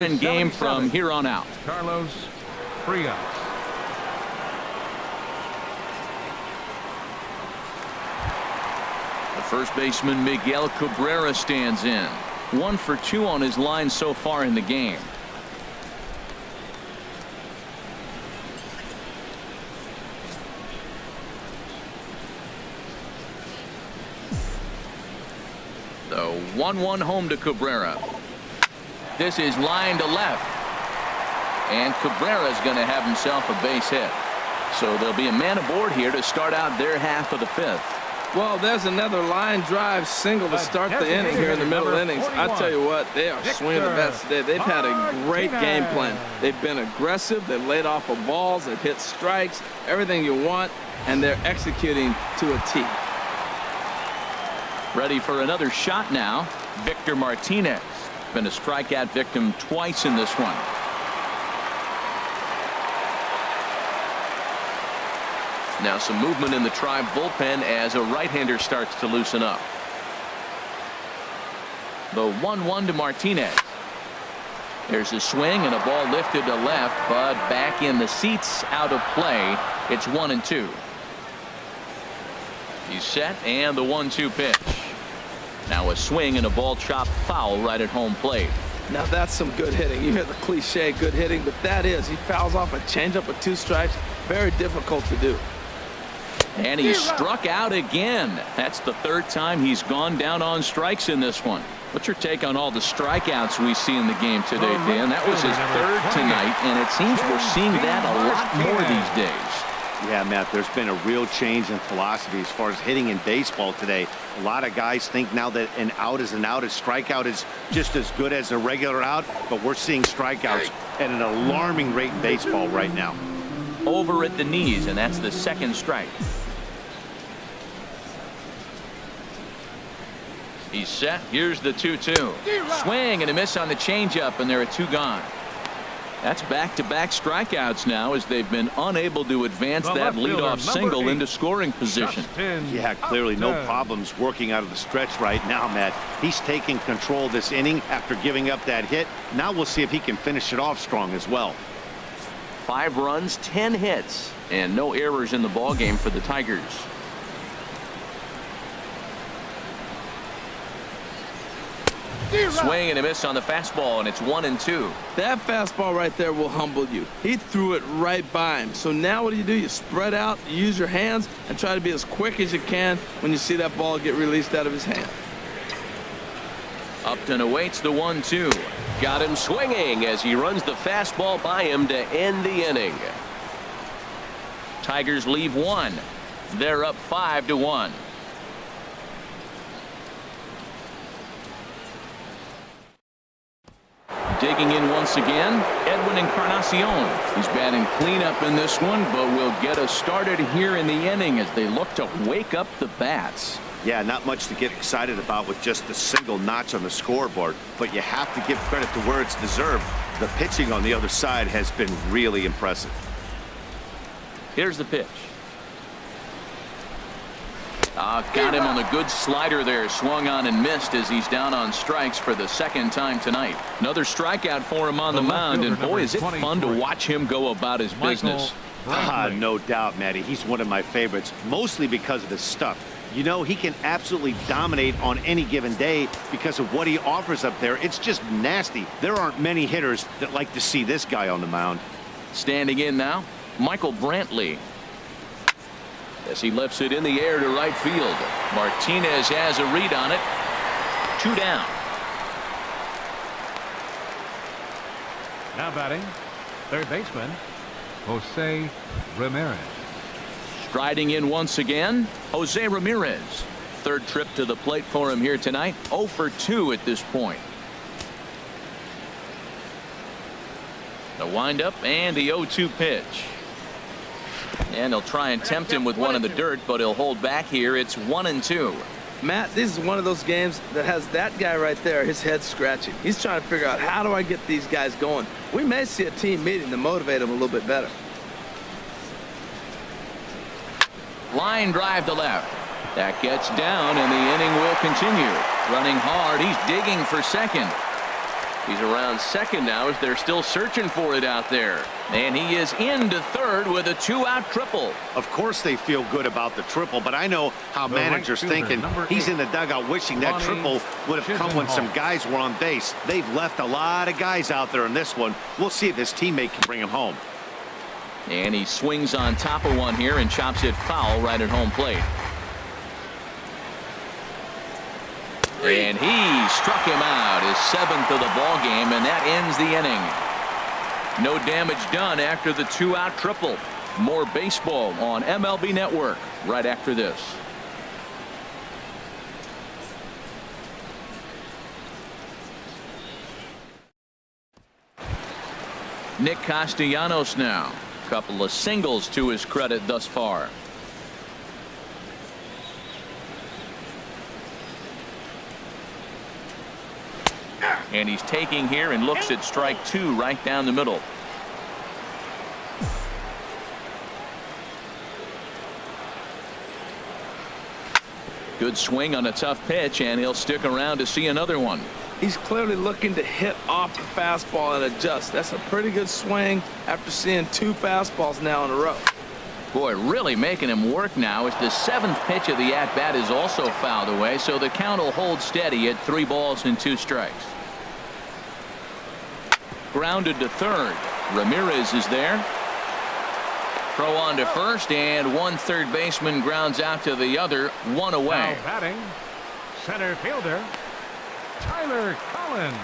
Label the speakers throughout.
Speaker 1: Game from here on out.
Speaker 2: Carlos Frias.
Speaker 1: The first baseman Miguel Cabrera stands in. 1 for 2 on his line so far in the game. The 1-1 home to Cabrera. This is line to left. And Cabrera's going to have himself a base hit. So there'll be a man aboard here to start out their half of the 5th.
Speaker 3: Well, there's another line drive single to start the inning here in the middle innings. I tell you what, they are swinging the bats today. They've had a great game plan. They've been aggressive. They've laid off of balls. They've hit strikes, everything you want, and they're executing to a T.
Speaker 1: Ready for another shot now. Victor Martinez. Been a strikeout victim twice in this one. Now some movement in the Tribe bullpen as a right-hander starts to loosen up. The 1-1 to Martinez. There's a swing and a ball lifted to left, but back in the seats, out of play. It's 1-2. He's set, and the 1-2 pitch. Now a swing and a ball chopped foul right at home plate.
Speaker 3: Now that's some good hitting. You hear the cliche good hitting, but that is. He fouls off a changeup with 2 strikes. Very difficult to do.
Speaker 1: And he struck out again. That's the 3rd time he's gone down on strikes in this one. What's your take on all the strikeouts we see in the game today, Dan? That was his 3rd tonight, and it seems we're seeing that a lot more these days.
Speaker 4: Yeah, Matt, there's been a real change in philosophy as far as hitting in baseball today. A lot of guys think now that an out is an out, a strikeout is just as good as a regular out, but we're seeing strikeouts at an alarming rate in baseball right now.
Speaker 1: Over at the knees, and that's the 2nd strike. He's set. Here's the 2-2. Swing and a miss on the changeup, and there are 2 gone. That's back-to-back strikeouts now as they've been unable to advance that leadoff single into scoring position.
Speaker 4: Yeah, clearly no problems working out of the stretch right now, Matt. He's taking control of this inning after giving up that hit. Now we'll see if he can finish it off strong as well.
Speaker 1: 5 runs, 10 hits, and no errors in the ballgame for the Tigers. Swing and a miss on the fastball, and it's 1-2.
Speaker 3: That fastball right there will humble you. He threw it right by him. So now what do? You spread out, you use your hands, and try to be as quick as you can when you see that ball get released out of his hand.
Speaker 1: Upton awaits the 1-2. Got him swinging as he runs the fastball by him to end the inning. Tigers leave 1. They're up 5-1. Digging in once again, Edwin Encarnacion. He's batting cleanup in this one, but will get us started here in the inning as they look to wake up the bats.
Speaker 4: Yeah, not much to get excited about with just a single notch on the scoreboard, but you have to give credit to where it's deserved. The pitching on the other side has been really impressive.
Speaker 1: Here's the pitch. Got him on the good slider there. Swung on and missed as he's down on strikes for the 2nd time tonight. Another strikeout for him on the mound, and boy, is it fun to watch him go about his business.
Speaker 4: No doubt, Matty. He's one of my favorites, mostly because of his stuff. You know, he can absolutely dominate on any given day because of what he offers up there. It's just nasty. There aren't many hitters that like to see this guy on the mound.
Speaker 1: Standing in now, Michael Brantley. As he lifts it in the air to right field. Martinez has a read on it. 2 down.
Speaker 2: Now batting, 3rd baseman, Jose Ramirez.
Speaker 1: Striding in once again, Jose Ramirez. 3rd trip to the plate for him here tonight. 0 for 2 at this point. The windup and the 0-2 pitch. And they'll try and tempt him with one in the dirt, but he'll hold back here. It's 1-2.
Speaker 3: Matt, this is one of those games that has that guy right there, his head scratching. He's trying to figure out, how do I get these guys going? We may see a team meeting to motivate them a little bit better.
Speaker 1: Line drive to left. That gets down, and the inning will continue. Running hard, he's digging for 2nd. He's around second now as they're still searching for it out there. And he is into third with a 2-out triple.
Speaker 4: Of course they feel good about the triple, but I know how managers thinking. He's in the dugout wishing that triple would have come when some guys were on base. They've left a lot of guys out there in this one. We'll see if his teammate can bring him home.
Speaker 1: And he swings on top of one here and chops it foul right at home plate. And he struck him out, his 7th of the ball game, and that ends the inning. No damage done after the 2-out triple. More baseball on MLB Network right after this. Nick Castellanos now. Couple of singles to his credit thus far. And he's taking here and looks at strike 2 right down the middle. Good swing on a tough pitch, and he'll stick around to see another one.
Speaker 3: He's clearly looking to hit off the fastball and adjust. That's a pretty good swing after seeing 2 fastballs now in a row.
Speaker 1: Boy, really making him work now as the 7th pitch of the at-bat is also fouled away, so the count will hold steady at 3 balls and 2 strikes. Grounded to third. Ramirez is there. Throw on to first, and one third baseman grounds out to the other, 1 away.
Speaker 2: Now batting, center fielder, Tyler Collins.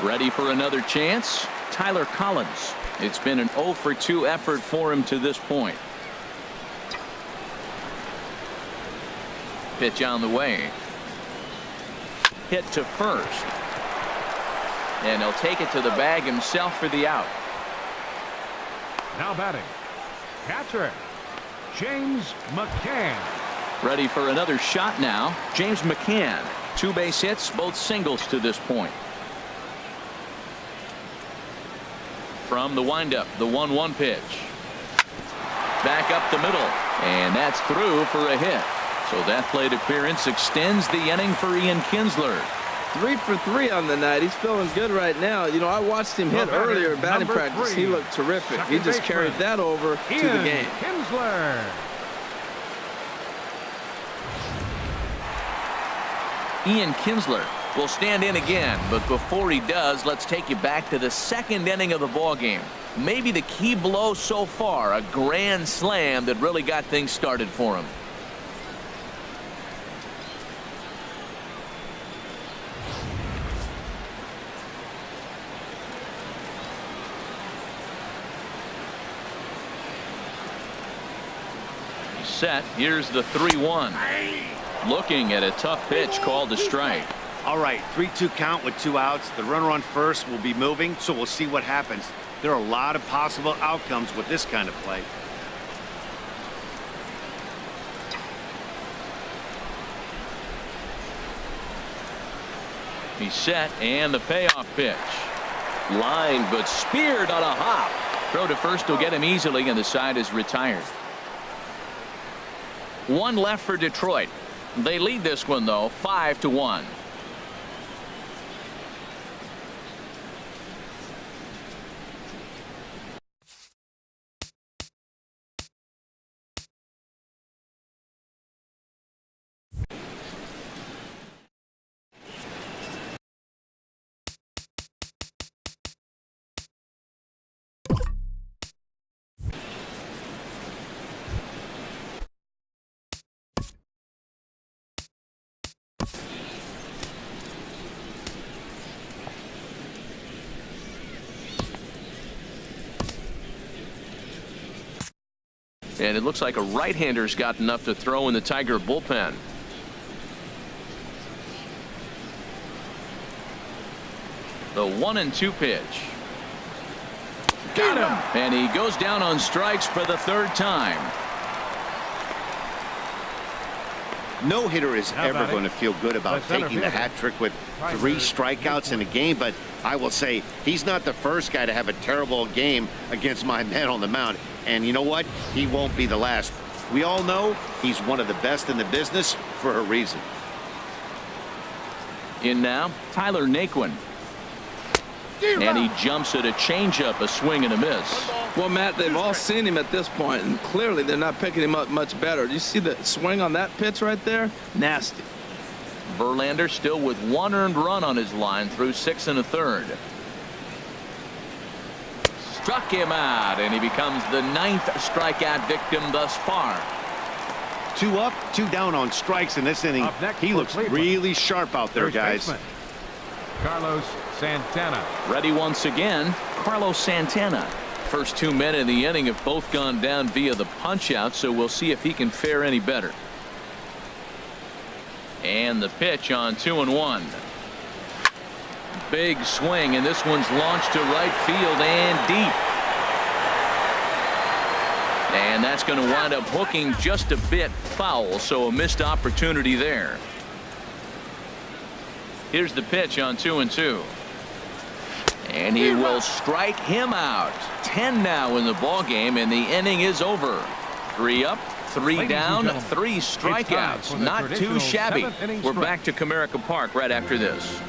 Speaker 1: Ready for another chance? Tyler Collins. It's been an 0 for 2 effort for him to this point. Pitch on the way. Hit to first. And he'll take it to the bag himself for the out.
Speaker 2: Now batting, catcher, James McCann.
Speaker 1: Ready for another shot now. James McCann. 2 base hits, both singles to this point. From the windup, the 1-1 pitch. Back up the middle. And that's through for a hit. So that plate appearance extends the inning for Ian Kinsler.
Speaker 3: 3 for 3 on the night. He's feeling good right now. You know, I watched him hit earlier in batting practice. He looked terrific. He just carried that over to the game.
Speaker 2: Kinsler.
Speaker 1: Ian Kinsler will stand in again, but before he does, let's take you back to the 2nd inning of the ball game. Maybe the key blow so far, a grand slam that really got things started for him. Set. Here's the 3-1. Looking at a tough pitch called a strike.
Speaker 4: All right, 3-2 count with 2 outs. The runner on first will be moving, so we'll see what happens. There are a lot of possible outcomes with this kind of play.
Speaker 1: He's set, and the payoff pitch. Line, but speared on a hop. Throw to first will get him easily, and the side is retired. 1 left for Detroit. They lead this one, though, 5-1. And it looks like a right-hander's got enough to throw in the Tiger bullpen. The 1-2 pitch. Got him. And he goes down on strikes for the 3rd time.
Speaker 4: No hitter is ever going to feel good about taking the hat trick with 3 strikeouts in a game, but I will say he's not the first guy to have a terrible game against my man on the mound. And you know what? He won't be the last. We all know he's one of the best in the business for a reason.
Speaker 1: In now, Tyler Naquin. And he jumps at a changeup, a swing and a miss.
Speaker 3: Well, Matt, they've all seen him at this point, and clearly they're not picking him up much better. Do you see the swing on that pitch right there? Nasty.
Speaker 1: Verlander still with 1 earned run on his line through 6 1/3. Struck him out, and he becomes the 9th strikeout victim thus far.
Speaker 4: 2 up, 2 down on strikes in this inning. He looks really sharp out there, guys.
Speaker 2: Carlos Santana.
Speaker 1: Ready once again, Carlos Santana. First 2 men in the inning have both gone down via the punch out, so we'll see if he can fare any better. And the pitch on 2-1. Big swing, and this one's launched to right field and deep. And that's going to wind up hooking just a bit foul, so a missed opportunity there. Here's the pitch on 2-2. And he will strike him out. 10 now in the ball game, and the inning is over. 3 up, 3 down, 3 strikeouts. Not too shabby. We're back to Comerica Park right after this.